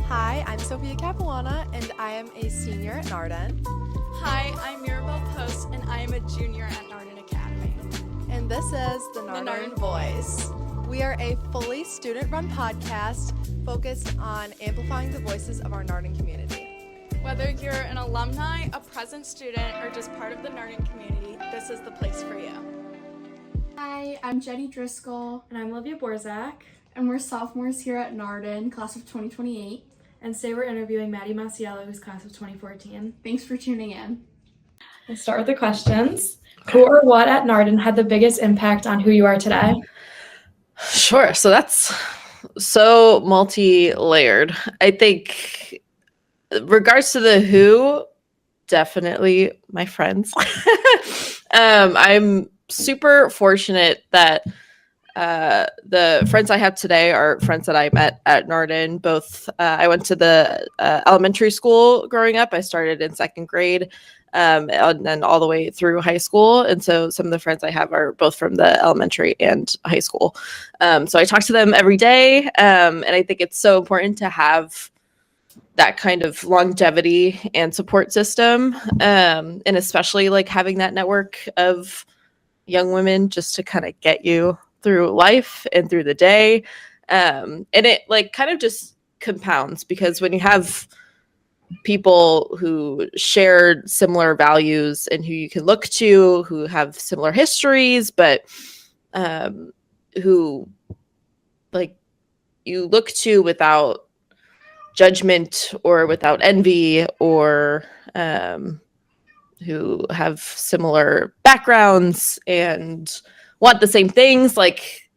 Hi, I'm Sophia Capuana, and I am a senior at Narden. Hi, I'm Mirabelle Post, and I am a junior at Narden Academy. And this is the Narden Voice. We are a fully student-run podcast focused on amplifying the voices of our Narden community. Whether you're an alumni, a present student, or just part of the Narden community, this is the place for you. Hi, I'm Jenny Driscoll. And I'm Olivia Borzak. And we're sophomores here at Narden, class of 2028. And today we're interviewing Maddy Masiello, who's class of 2014. Thanks for tuning in. We'll start with the questions. Who or what at Narden had the biggest impact on who you are today? Sure. So that's so multi-layered. I think regards to the who, definitely my friends. I'm super fortunate that the friends I have today are friends that I met at Narden. Both I went to the elementary school growing up. I started in second grade and then all the way through high school. And so some of the friends I have are both from the elementary and high school. So I talk to them every day. And I think it's so important to have that kind of longevity and support system. And especially like having that network of young women just to kind of get you through life and through the day. And it like kind of just compounds because when you have people who share similar values and who you can look to, who have similar histories, but who like you look to without judgment or without envy, or who have similar backgrounds and want the same things, like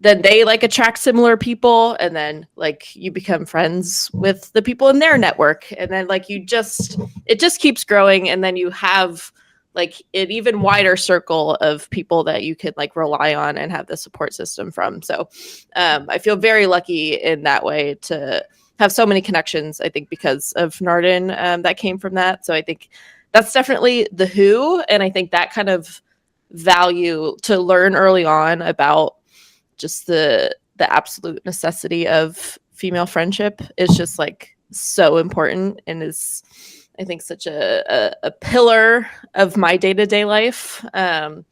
then they like attract similar people, and then like you become friends with the people in their network, and then like it just keeps growing, and then you have like an even wider circle of people that you could like rely on and have the support system from. So I feel very lucky in that way to have so many connections, I think, because of Narden that came from that. So I think that's definitely the who, and I think that kind of value to learn early on about just the absolute necessity of female friendship is just like so important, and is I think such a pillar of my day-to-day life. And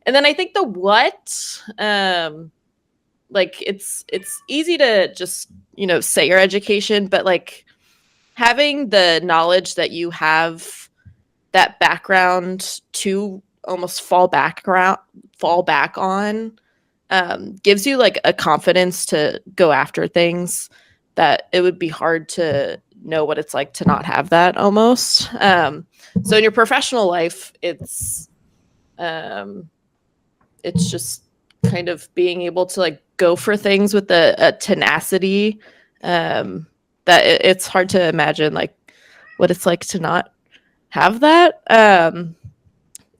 then I think the what, like it's easy to just, say your education, but like having the knowledge that you have that background to almost fall back on, gives you like a confidence to go after things that it would be hard to know what it's like to not have that almost. So in your professional life, it's just kind of being able to like go for things with a tenacity that it's hard to imagine like what it's like to not have that.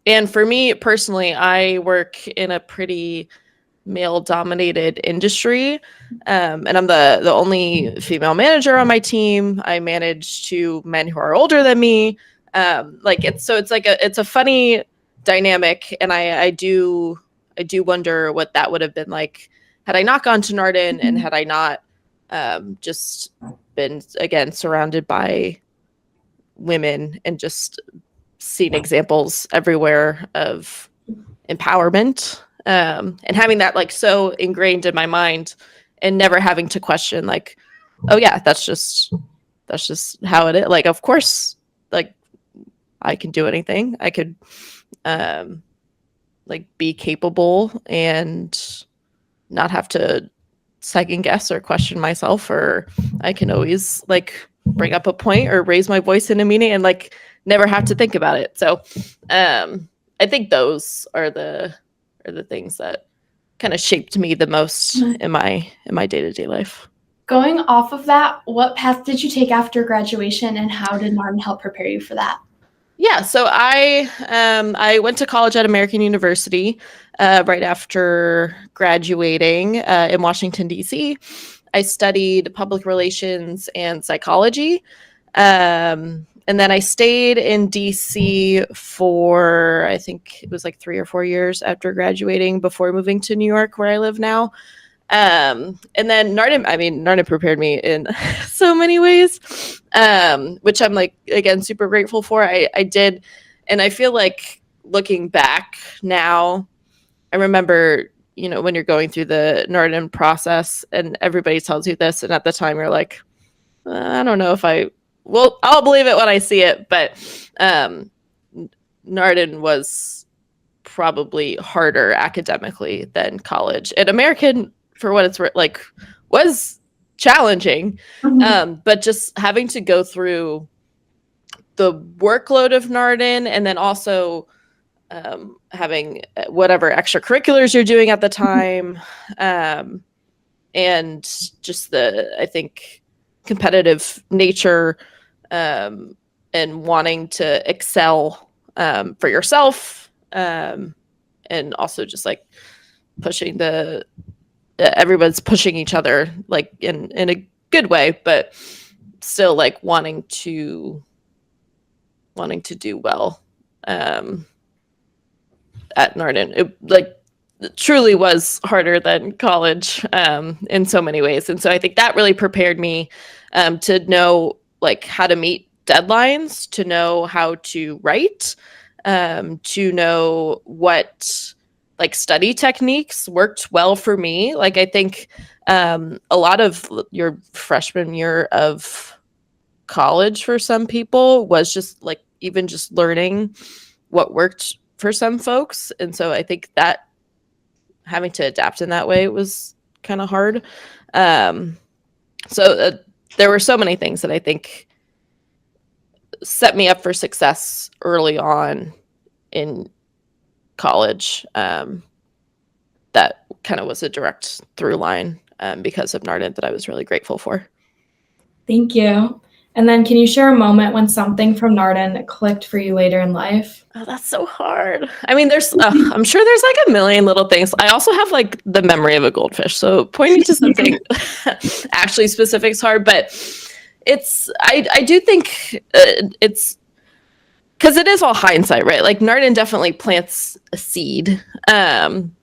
And for me personally, I work in a pretty male-dominated industry, and I'm the only female manager on my team. I manage two men who are older than me. It's a funny dynamic, and I do wonder what that would have been like had I not gone to Narden and had I not just been again surrounded by women and just seen examples everywhere of empowerment, and having that like so ingrained in my mind and never having to question like, oh yeah, that's just how it is. Like, of course, like I can do anything. I could like be capable and not have to second guess or question myself, or I can always like bring up a point or raise my voice in a meeting and like never have to think about it. So I think those are the things that kind of shaped me the most in my day-to-day life. Going off of that, what path did you take after graduation, and how did Narden help prepare you for that? Yeah, so I went to college at American University right after graduating in Washington, D.C. I studied public relations and psychology. And then I stayed in DC for, I think it was like 3 or 4 years after graduating before moving to New York, where I live now. And then Narden prepared me in so many ways, which I'm like, again, super grateful for. I did. And I feel like looking back now, I remember, when you're going through the Narden process and everybody tells you this. And at the time you're like, I don't know if I'll believe it when I see it. But Narden was probably harder academically than college. And American, for what it's like, was challenging. But just having to go through the workload of Narden and then also having whatever extracurriculars you're doing at the time, and just I think, competitive nature, and wanting to excel for yourself, and also just like pushing everyone's pushing each other, like in a good way, but still like wanting to do well at Narden. It truly was harder than college in so many ways. And so I think that really prepared me to know like how to meet deadlines, to know how to write, to know what like study techniques worked well for me. Like I think a lot of your freshman year of college for some people was just like even just learning what worked for some folks. And so I think that having to adapt in that way was kind of hard. So there were so many things that I think set me up for success early on in college, that kind of was a direct through line because of Narden that I was really grateful for. Thank you. And then can you share a moment when something from Narden clicked for you later in life? Oh, that's so hard. I mean, I'm sure there's like a million little things. I also have like the memory of a goldfish. So pointing to something actually specific is hard, but I do think it's because it is all hindsight, right? Like Narden definitely plants a seed. And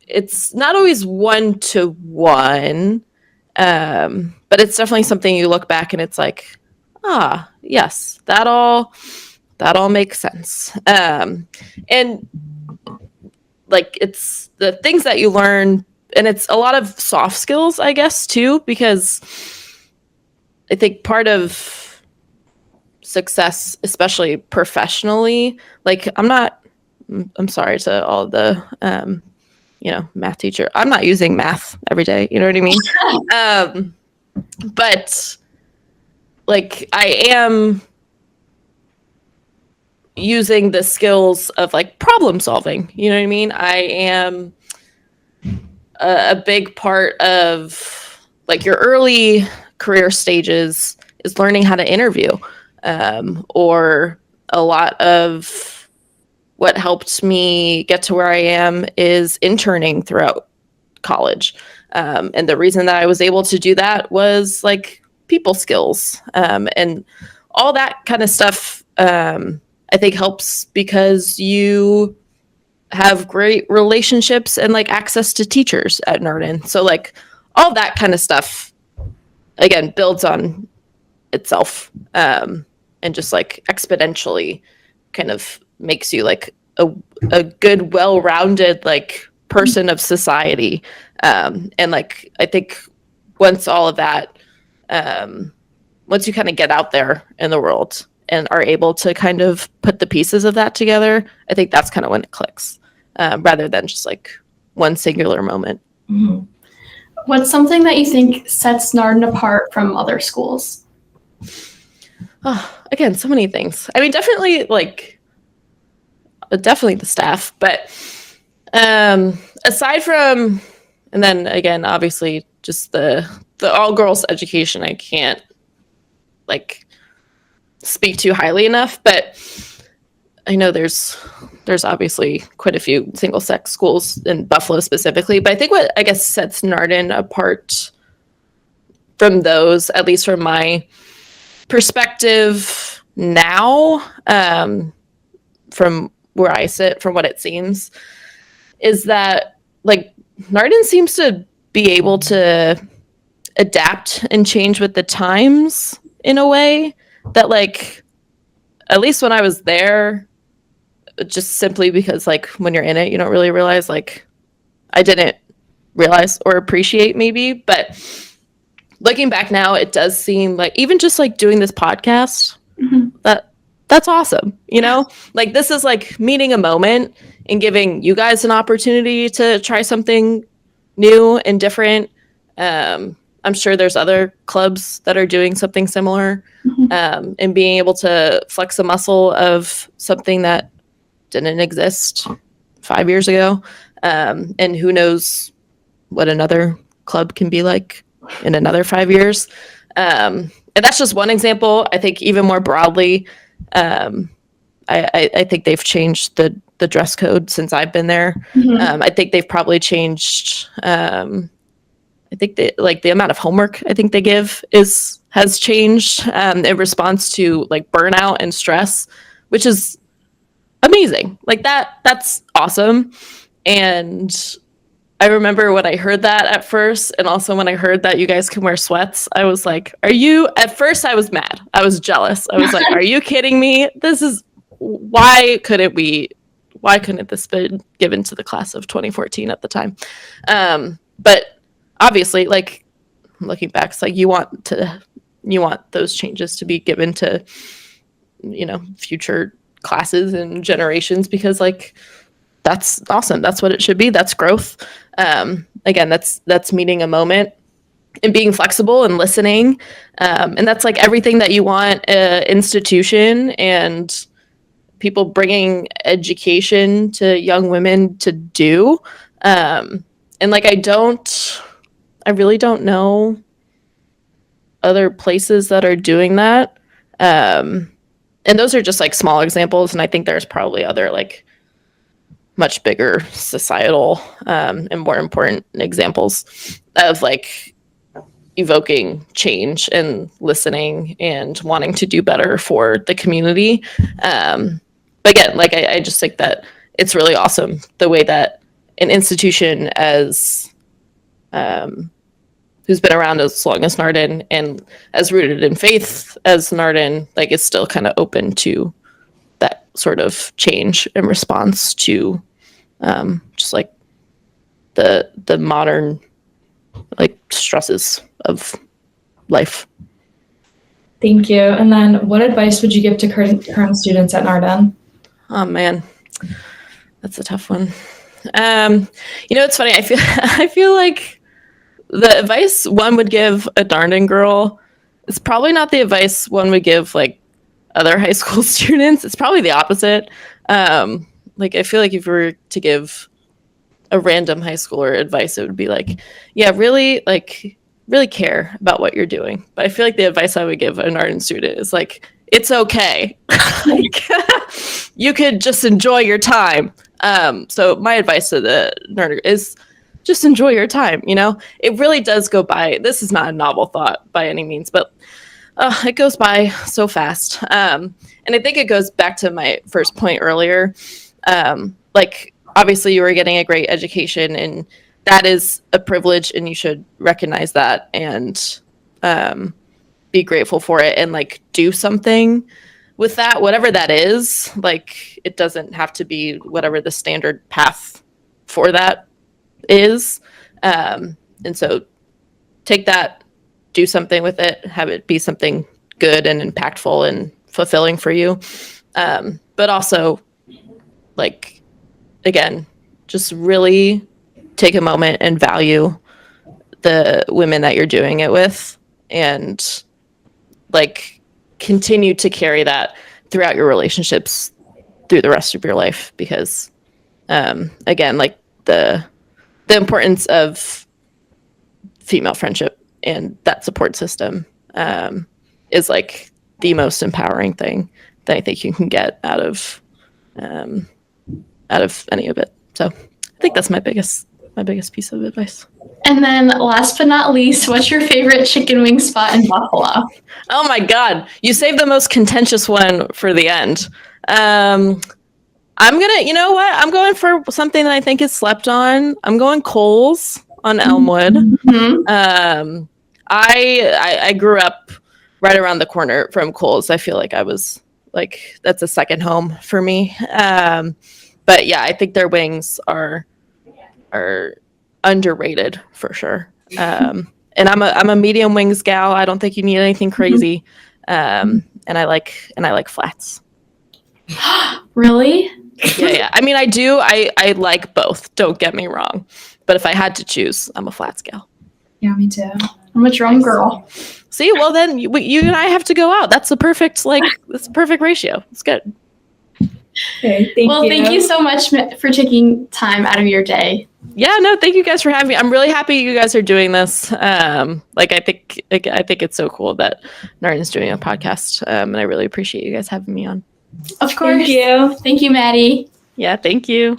it's not always 1-to-1. But it's definitely something you look back and it's like, yes, that all makes sense. And like it's the things that you learn, and it's a lot of soft skills, I guess, too, because I think part of success, especially professionally, like I'm sorry to all the math teacher. I'm not using math every day. You know what I mean? But like I am using the skills of like problem solving. You know what I mean? I am a big part of like your early career stages is learning how to interview, or a lot of what helped me get to where I am is interning throughout college. And the reason that I was able to do that was like people skills, and all that kind of stuff, I think helps because you have great relationships and like access to teachers at Narden. So like all that kind of stuff, again, builds on itself, and just like exponentially kind of makes you like a good, well-rounded like person of society. And like I think once all of that, once you kind of get out there in the world and are able to kind of put the pieces of that together, I think that's kind of when it clicks, rather than just like one singular moment. Mm-hmm. What's something that you think sets Narden apart from other schools? Oh, again, so many things. I mean, definitely the staff, but aside from, and then again, obviously just the all girls education, I can't like speak too highly enough, but I know there's obviously quite a few single sex schools in Buffalo specifically, but I think what I guess sets Narden apart from those, at least from my perspective now, from where I sit, from what it seems, is that like Narden seems to be able to adapt and change with the times in a way that, like, at least when I was there, just simply because, like, when you're in it, you don't really realize, like, I didn't realize or appreciate maybe, but looking back now, it does seem like even just like doing this podcast, that's awesome. You know, like this is like meeting a moment and giving you guys an opportunity to try something new and different. I'm sure there's other clubs that are doing something similar, and being able to flex a muscle of something that didn't exist 5 years ago. And who knows what another club can be like in another 5 years. And that's just one example. I think even more broadly, I think they've changed the dress code since I've been there. I think they've probably changed. I think like the amount of homework I think they give has changed in response to like burnout and stress, which is amazing. Like that's awesome. And I remember when I heard that at first, and also when I heard that you guys can wear sweats, I was like, at first I was mad. I was jealous. I was like, are you kidding me? Why couldn't this be given to the class of 2014 at the time? But obviously, like looking back, it's like you want those changes to be given to, future classes and generations, because like, that's awesome. That's what it should be. That's growth. Again, that's meeting a moment and being flexible and listening. And that's like everything that you want an institution and people bringing education to young women to do. And like, I really don't know other places that are doing that. And those are just like small examples. And I think there's probably other like much bigger societal and more important examples of like evoking change and listening and wanting to do better for the community. But again, like I just think that it's really awesome the way that an institution as who's been around as long as Narden and as rooted in faith as Narden, like is still kind of open to that sort of change in response to just like the modern like stresses of life. Thank you. And then what advice would you give to current students at Narden? Oh man, that's a tough one. It's funny. I feel like the advice one would give a Narden girl is probably not the advice one would give like other high school students. It's probably the opposite. Like, I feel like if you were to give a random high schooler advice, it would be like, yeah, really care about what you're doing. But I feel like the advice I would give an Narden student is like, it's okay. Like, you could just enjoy your time. So my advice to the Narden is just enjoy your time. It really does go by. This is not a novel thought by any means, but it goes by so fast. And I think it goes back to my first point earlier. Like, obviously you were getting a great education and that is a privilege and you should recognize that and be grateful for it and like do something with that, whatever that is. Like, it doesn't have to be whatever the standard path for that is. And so take that, do something with it, have it be something good and impactful and fulfilling for you. But also, like, again, just really take a moment and value the women that you're doing it with and like continue to carry that throughout your relationships through the rest of your life, because again, like the importance of female friendship and that support system is like the most empowering thing that I think you can get out of any of it. So I think that's my biggest piece of advice. And then last but not least, what's your favorite chicken wing spot in Buffalo? Oh my God. You saved the most contentious one for the end. I'm gonna, you know what? I'm going for something that I think is slept on. I'm going Kohl's on Elmwood. Mm-hmm. I grew up right around the corner from Kohl's. I feel like I was like that's a second home for me. But yeah, I think their wings are underrated for sure. And I'm a medium wings gal. I don't think you need anything crazy. And I like flats. Really? Yeah. I mean, I do. I like both. Don't get me wrong. But if I had to choose, I'm a flats gal. Yeah, me too. I'm a drum girl. See, well then you and I have to go out. That's the perfect that's the perfect ratio. It's good. Okay, Thank you so much for taking time out of your day. Yeah, no, thank you guys for having me. I'm really happy you guys are doing this. I think it's so cool that Narden's doing a podcast, and I really appreciate you guys having me on. Of course. Thank you. Thank you, Maddie. Yeah, thank you.